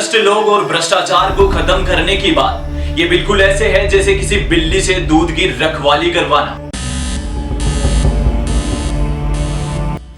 भ्रष्ट लोग और भ्रष्टाचार को खत्म करने की बात ये बिल्कुल ऐसे है जैसे किसी बिल्ली से दूध की रखवाली करवाना।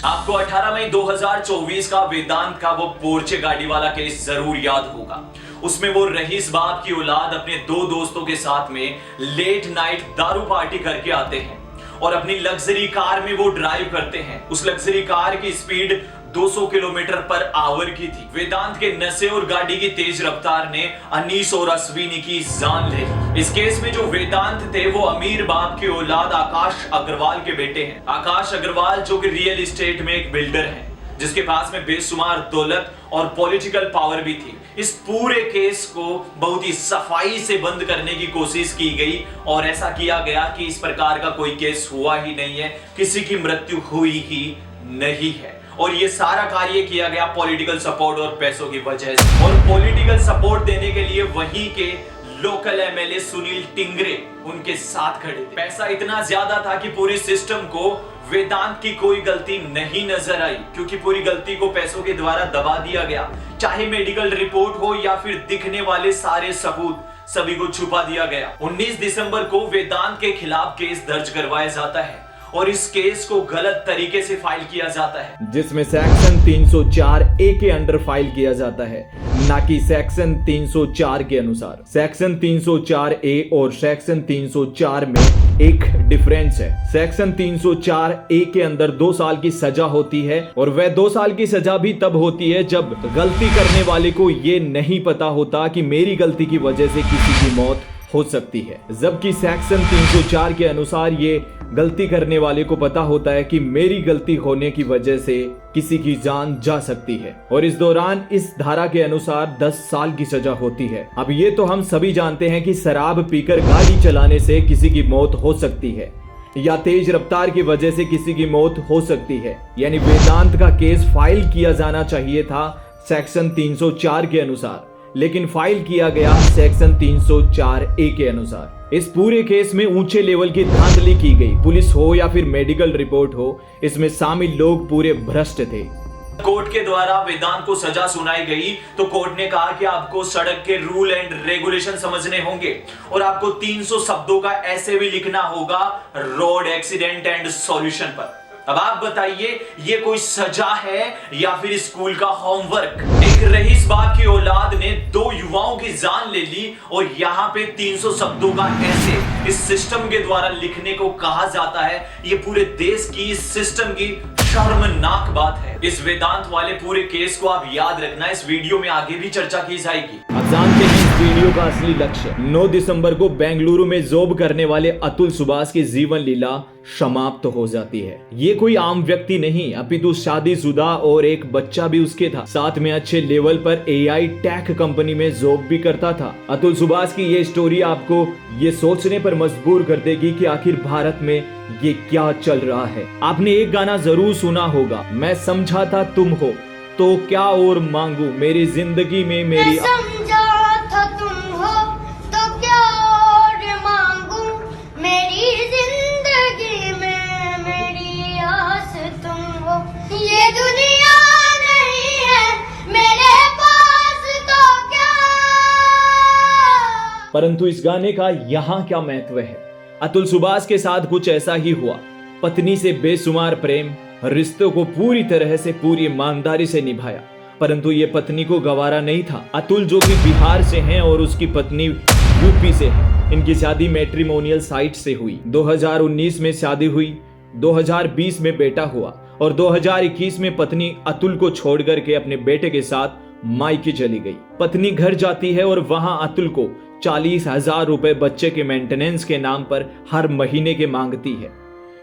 आपको 18 मई 2024 का वेदांत का वो पोर्चे गाड़ी वाला केस जरूर याद होगा। उसमें वो रईस बाप की औलाद अपने दो दोस्तों के साथ में लेट नाइट दारू पार्टी करके आते हैं और अपनी लग्जरी कार में वो ड्राइव करते हैं। उस लग्जरी कार की स्पीड 200 किलोमीटर पर आवर की थी। वेदांत के नशे और गाड़ी की तेज रफ्तार ने अनीस और अश्विनी की जान ले ली। इस केस में जो वेदांत थे वो अमीर बाप की औलाद आकाश अग्रवाल के बेटे हैं। आकाश अग्रवाल जो कि रियल एस्टेट में एक बिल्डर है जिसके पास में बेशुमार दौलत और पॉलिटिकल पावर भी थी। इस पूरे केस को बहुत ही सफाई से बंद करने की कोशिश की गई और ऐसा किया गया कि इस प्रकार का कोई केस हुआ ही नहीं है, किसी की मृत्यु हुई ही नहीं है। और ये सारा कार्य किया गया पॉलिटिकल सपोर्ट और पैसों की वजह से। और पॉलिटिकल सपोर्ट देने के लिए वहीं के लोकल एमएलए सुनील टिंगरे उनके साथ खड़े थे। पैसा इतना ज्यादा था कि पूरे सिस्टम को वेदांत की कोई गलती नहीं नजर आई, क्योंकि पूरी गलती को पैसों के द्वारा दबा दिया गया। चाहे मेडिकल रिपोर्ट हो या फिर दिखने वाले सारे सबूत, सभी को छुपा दिया गया। 19 दिसंबर को वेदांत के खिलाफ केस दर्ज करवाया जाता है और इस केस को गलत तरीके से फाइल किया जाता है, जिसमें सेक्शन 304 ए के अंडर फाइल किया जाता है, ना कि सेक्शन 304 के अनुसार। सेक्शन 304 ए और सेक्शन 304 में एक डिफरेंस है। सेक्शन 304 ए के अंदर 2 साल की सजा होती है और वह 2 साल की सजा भी तब होती है जब गलती करने वाले को ये नहीं पता होता कि मेरी गलती की वजह से किसी की मौत हो सकती है, जबकि सेक्शन 304 के अनुसार ये गलती करने वाले को पता होता है कि मेरी गलती होने की वजह से किसी की जान जा सकती है और इस दौरान इस धारा के अनुसार 10 साल की सजा होती है। अब ये तो हम सभी जानते हैं कि शराब पीकर गाड़ी चलाने से किसी की मौत हो सकती है या तेज रफ्तार की वजह से किसी की मौत हो सकती है, यानी वेदांत का केस फाइल किया जाना चाहिए था सेक्शन 304 के अनुसार, लेकिन फाइल किया गया सेक्शन 304 ए के अनुसार। इस पूरे केस में ऊंचे लेवल की धांधली की गई। पुलिस हो या फिर मेडिकल रिपोर्ट हो, इसमें शामिल लोग पूरे भ्रष्ट थे। कोर्ट के द्वारा वेदांत को सजा सुनाई गई तो कोर्ट ने कहा कि आपको सड़क के रूल एंड रेगुलेशन समझने होंगे और आपको 300 शब्दों का ऐसे भी लिखना होगा रोड एक्सीडेंट एंड सॉल्यूशन पर। अब आप बताइए ये कोई सजा है या फिर स्कूल का होमवर्क? एक रईस बाप की औलाद ने 2 युवाओं की जान ले ली और यहाँ पे 300 शब्दों का ऐसे इस सिस्टम के द्वारा लिखने को कहा जाता है। ये पूरे देश की इस सिस्टम की शर्मनाक बात है। इस वेदांत वाले पूरे केस को आप याद रखना, इस वीडियो में आगे भी चर्चा की जाएगी। आप जानते हैं इस वीडियो का असली लक्ष्य। 9 दिसंबर को बेंगलुरु में जॉब करने वाले अतुल सुभाष की जीवन लीला समाप्त हो जाती है। ये कोई आम व्यक्ति नहीं, अपितु शादीशुदा और एक बच्चा भी उसके था। साथ में अच्छे लेवल पर एआई टेक कंपनी में जॉब भी करता था। अतुल सुभाष की ये स्टोरी आपको ये सोचने पर मजबूर कर देगी कि आखिर भारत में ये क्या चल रहा है। आपने एक गाना जरूर सुना होगा, मैं समझा था तुम हो तो क्या और मांगू, मेरी जिंदगी में मेरी समझा था तुम हो तो क्या और मांगू, मेरी जिंदगी में मेरी आस तुम हो। ये दुनिया नहीं है मेरे पास तो क्या। परंतु इस गाने का यहाँ क्या महत्व है? अतुल सुभाष के साथ कुछ ऐसा ही हुआ। पत्नी से बेशुमार प्रेम, रिश्तों को पूरी तरह से पूरी ईमानदारी से निभाया, परंतु ये पत्नी को गवारा नहीं था। अतुल जो कि बिहार से हैं और उसकी पत्नी यूपी से है। इनकी शादी मैट्रिमोनियल साइट से हुई। 2019 में शादी हुई, 2020 में बेटा हुआ और 2021 में पत्नी अतुल को छोड़ करके अपने बेटे के साथ मायके चली गई। पत्नी घर जाती है और वहां अतुल को 40,000 रुपए बच्चे के मेंटेनेंस के नाम पर हर महीने के मांगती है।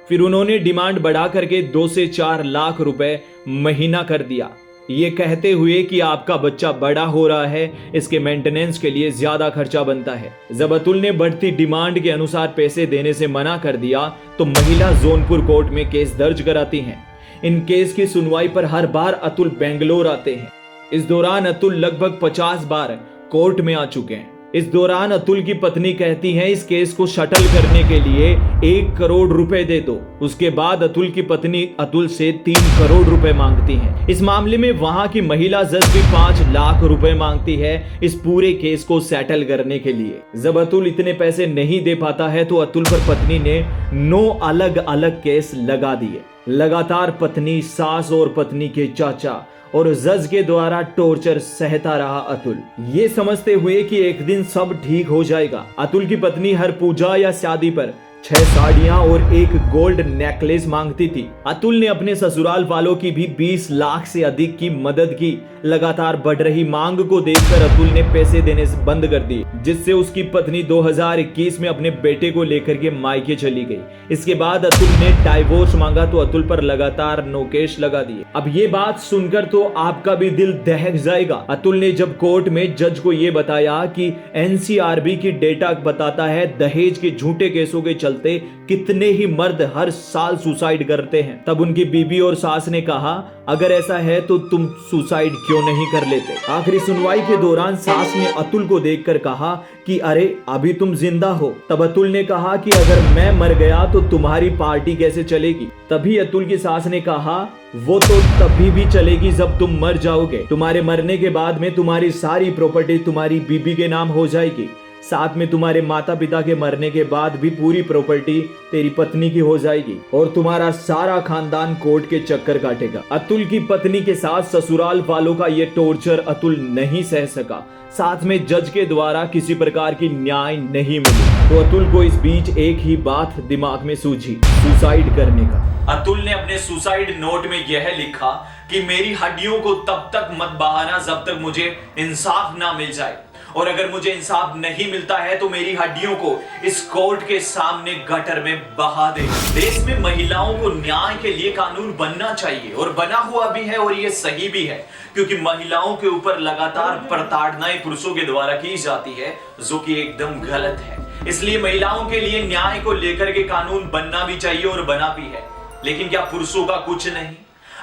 फिर उन्होंने डिमांड बढ़ा करके 2 से 4 लाख रुपए महीना कर दिया, ये कहते हुए कि आपका बच्चा बड़ा हो रहा है, इसके मेंटेनेंस के लिए ज्यादा खर्चा बनता है। जब अतुल ने बढ़ती डिमांड के अनुसार पैसे देने से मना कर दिया तो महिला जौनपुर कोर्ट में केस दर्ज कराती हैं। इन केस की सुनवाई पर हर बार अतुल बेंगलोर आते हैं। इस दौरान अतुल लगभग 50 बार कोर्ट में आ चुके हैं। इस दौरान अतुल की पत्नी कहती है इस केस को शटल करने के लिए 1 करोड़ रुपए दे दो। उसके बाद अतुल की पत्नी अतुल से 3 करोड़ रुपए मांगती है। इस मामले में वहां की महिला जज भी 5 लाख रुपए मांगती है इस पूरे केस को सेटल करने के लिए। जब अतुल इतने पैसे नहीं दे पाता है तो अतुल पर पत्नी ने 9 अलग अलग केस लगा दिए। लगातार पत्नी, सास और पत्नी के चाचा और जज के द्वारा टॉर्चर सहता रहा अतुल, ये समझते हुए कि एक दिन सब ठीक हो जाएगा। अतुल की पत्नी हर पूजा या शादी पर 6 साड़ियां और 1 गोल्ड नेकलेस मांगती थी। अतुल ने अपने ससुराल वालों की भी 20 लाख से अधिक की मदद की। लगातार बढ़ रही मांग को देखकर अतुल ने पैसे देने से बंद कर दिए, जिससे उसकी पत्नी 2021 में अपने बेटे को लेकर के मायके चली गई। इसके बाद अतुल ने डाइवोर्स मांगा तो अतुल पर लगातार नोकेश लगा दिए। अब ये बात सुनकर तो आपका भी दिल दहक जाएगा। अतुल ने जब कोर्ट में जज को ये बताया कि NCRB की डेटा बताता है दहेज के झूठे केसों के चलते कितने ही मर्द हर साल सुसाइड करते हैं, तब उनकी बीबी और सास ने कहा अगर ऐसा है तो तुम सुसाइड क्यों नहीं कर लेते। आखिरी सुनवाई के दौरान सास ने अतुल को देखकर कहा कि अरे अभी तुम जिंदा हो। तब अतुल ने कहा कि अगर मैं मर गया तो तुम्हारी पार्टी कैसे चलेगी। तभी अतुल की सास ने कहा वो तो तभी भी चलेगी जब तुम मर जाओगे। तुम्हारे मरने के बाद में तुम्हारी सारी प्रॉपर्टी तुम्हारी बीबी के नाम हो जाएगी। साथ में तुम्हारे माता पिता के मरने के बाद भी पूरी प्रॉपर्टी तेरी पत्नी की हो जाएगी और तुम्हारा सारा खानदान कोर्ट के चक्कर काटेगा। अतुल की पत्नी के साथ ससुराल वालों का ये टॉर्चर अतुल नहीं सह सका। साथ में जज के द्वारा किसी प्रकार की न्याय नहीं मिली तो अतुल को इस बीच एक ही बात दिमाग में सूझी, सुसाइड करने का। अतुल ने अपने सुसाइड नोट में यह लिखा कि मेरी हड्डियों को तब तक मत बहाना जब तक मुझे इंसाफ ना मिल जाए, और अगर मुझे इंसाफ नहीं मिलता है तो मेरी हड्डियों को इस कोर्ट के सामने गटर में बहा दे। देश में महिलाओं को न्याय के लिए कानून बनना चाहिए और बना हुआ भी है और ये सही भी है, क्योंकि महिलाओं के ऊपर लगातार प्रताड़नाएं पुरुषों के द्वारा की जाती है जो कि एकदम गलत है। इसलिए महिलाओं के लिए न्याय को लेकर के कानून बनना भी चाहिए और बना भी है। लेकिन क्या पुरुषों का कुछ नहीं?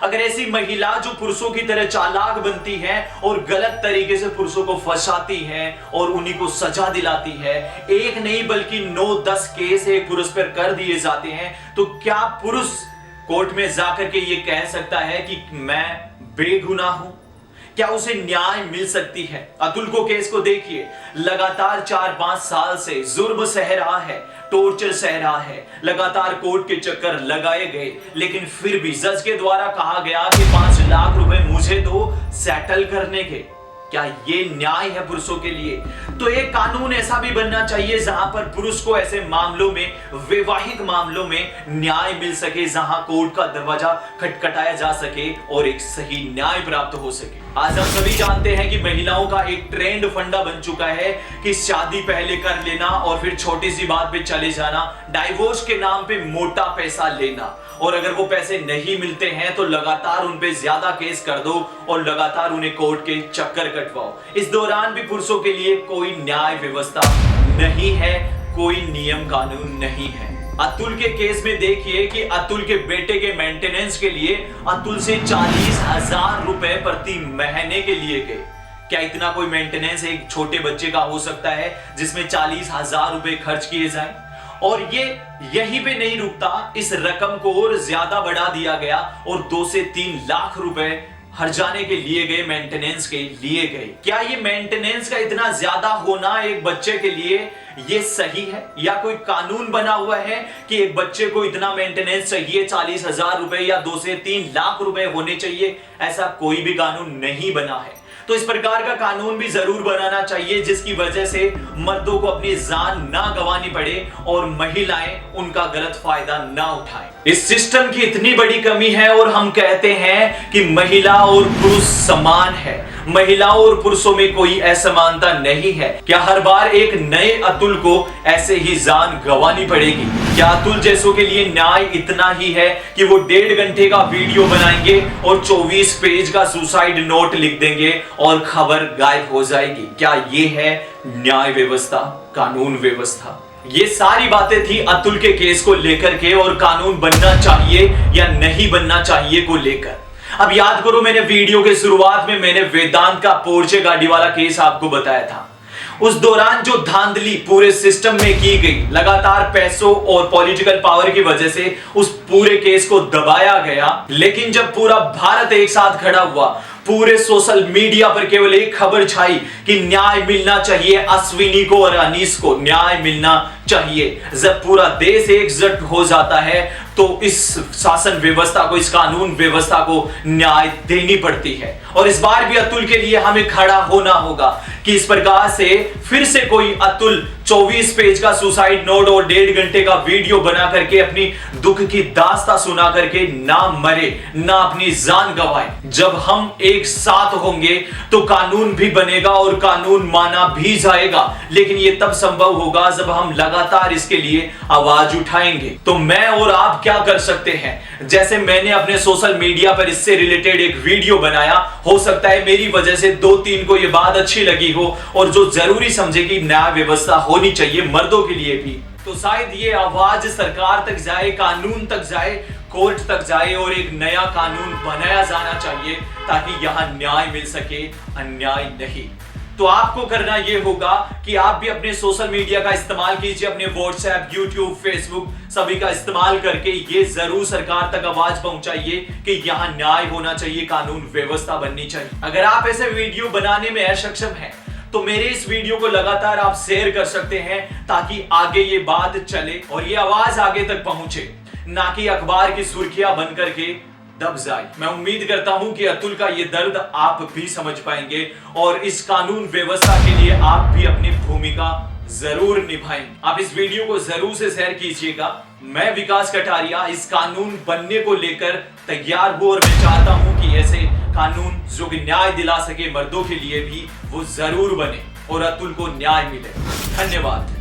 अगर ऐसी महिला जो पुरुषों की तरह चालाक बनती है और गलत तरीके से पुरुषों को फंसाती है और उन्हीं को सजा दिलाती है, एक नहीं बल्कि 9-10 केस एक पुरुष पर कर दिए जाते हैं, तो क्या पुरुष कोर्ट में जाकर के ये कह सकता है कि मैं बेगुनाह हूं? क्या उसे न्याय मिल सकती है? अतुल को केस को देखिए, लगातार 4-5 साल से जुर्म सह रहा है, टॉर्चर सह रहा है, लगातार कोर्ट के चक्कर लगाए गए, लेकिन फिर भी जज के द्वारा कहा गया कि 5 लाख रुपए मुझे दो सेटल करने के। क्या ये न्याय है पुरुषों के लिए? तो एक कानून ऐसा भी बनना चाहिए जहां पर पुरुष को ऐसे मामलों में, वैवाहिक मामलों में न्याय मिल सके, जहां कोर्ट का दरवाजा खटखटाया जा सके और एक सही न्याय प्राप्त हो सके। आज हम सभी जानते हैं कि महिलाओं का एक ट्रेंड फंडा बन चुका है कि शादी पहले कर लेना और फिर छोटी सी बात पे चले जाना, डाइवोर्स के नाम पे मोटा पैसा लेना, और अगर वो पैसे नहीं मिलते हैं तो लगातार उन पे ज्यादा केस कर दो और लगातार उन्हें कोर्ट के चक्कर कटवाओ। इस दौरान भी पुरुषों के लिए कोई न्याय व्यवस्था नहीं है, कोई नियम कानून नहीं है। अतुल के केस में देखिए कि अतुल के बेटे के मेंटेनेंस के लिए अतुल से 40,000 रुपए प्रति महीने के लिए गए। क्या इतना कोई मेंटेनेंस एक छोटे बच्चे का हो सकता है जिसमें 40,000 रुपए खर्च किए जाएं? और ये यहीं पे नहीं रुकता, इस रकम को और ज्यादा बढ़ा दिया गया और 2 से 3 लाख रुपए हर जाने के लिए गए, मेंटेनेंस के लिए गए। क्या ये मेंटेनेंस का इतना ज्यादा होना एक बच्चे के लिए ये सही है, या कोई कानून बना हुआ है कि एक बच्चे को इतना मेंटेनेंस चाहिए, 40,000 रुपए या 2 से 3 लाख रुपए होने चाहिए? ऐसा कोई भी कानून नहीं बना है। तो इस प्रकार का कानून भी जरूर बनाना चाहिए जिसकी वजह से मर्दों को अपनी जान ना गंवानी पड़े और महिलाएं उनका गलत फायदा ना उठाएं। इस सिस्टम की इतनी बड़ी कमी है और हम कहते हैं कि महिला और पुरुष समान है, महिलाओं और पुरुषों में कोई असमानता नहीं है। क्या हर बार एक नए अतुल को ऐसे ही जान गंवानी पड़ेगी? क्या अतुल जैसों के लिए न्याय इतना ही है कि वो 1.5 घंटे का वीडियो बनाएंगे और 24 पेज का सुसाइड नोट लिख देंगे और खबर गायब हो जाएगी? क्या ये है न्याय व्यवस्था, कानून व्यवस्था? ये सारी बातें थी अतुल के केस को लेकर के और कानून बनना चाहिए या नहीं बनना चाहिए को लेकर। अब याद करो, मैंने वीडियो के शुरुआत में मैंने वेदांत का पोर्चे गाड़ी वाला केस आपको बताया था। उस दौरान जो धांधली पूरे सिस्टम में की गई, लगातार पैसों और पॉलिटिकल पावर की वजह से उस पूरे केस को दबाया गया। लेकिन जब पूरा भारत एक साथ खड़ा हुआ, पूरे सोशल मीडिया पर केवल एक खबर छाई कि न्याय मिलना चाहिए, अश्विनी को और अनीस को न्याय मिलना चाहिए। जब पूरा देश एकजुट हो जाता है तो इस शासन व्यवस्था को, इस कानून व्यवस्था को न्याय देनी पड़ती है। और इस बार भी अतुल के लिए हमें खड़ा होना होगा कि इस प्रकार से फिर से कोई अतुल 24 पेज का सुसाइड नोट और 1.5 घंटे का वीडियो बना करके अपनी दुख की दास्तां सुना करके ना मरे, ना अपनी जान गंवाए। जब हम एक साथ होंगे तो कानून भी बनेगा और कानून माना भी जाएगा। लेकिन यह तब संभव होगा जब हम लगातार इसके लिए आवाज उठाएंगे। तो मैं और आप क्या कर सकते हैं? जैसे मैंने अपने सोशल मीडिया पर इससे रिलेटेड एक वीडियो बनाया, हो सकता है मेरी वजह से 2-3 को यह बात अच्छी लगी हो और जो जरूरी समझे कि न्याय व्यवस्था होनी चाहिए मर्दों के लिए भी, तो शायद ये आवाज सरकार तक जाए, कानून तक जाए, कोर्ट तक जाए और एक नया कानून बनाया जाना चाहिए ताकि यहां न्याय मिल सके, अन्याय नहीं। तो आपको करना यह होगा कि आप भी अपने सोशल मीडिया का इस्तेमाल कीजिए, अपने व्हाट्सएप, यूट्यूब, फेसबुक सभी का इस्तेमाल करके ये जरूर सरकार तक आवाज पहुंचाइए कि यहां न्याय होना चाहिए, कानून व्यवस्था बननी चाहिए। अगर आप ऐसे वीडियो बनाने में असक्षम हैं तो मेरे इस वीडियो को लगातार आप शेयर कर सकते हैं ताकि आगे ये बात चले और ये आवाज आगे तक पहुंचे, ना कि अखबार की सुर्खियां बन करके दब जाए। मैं उम्मीद करता हूं कि अतुल का ये दर्द आप भी समझ पाएंगे और इस कानून व्यवस्था के लिए आप भी अपनी भूमिका जरूर निभाएं। आप इस वीडियो को जरूर से शेयर कीजिएगा। मैं विकास कटारिया इस कानून बनने को लेकर तैयार हूं और मैं चाहता हूं कि ऐसे कानून जो कि न्याय दिला सके मर्दों के लिए भी, वो जरूर बने और अतुल को न्याय मिले। धन्यवाद।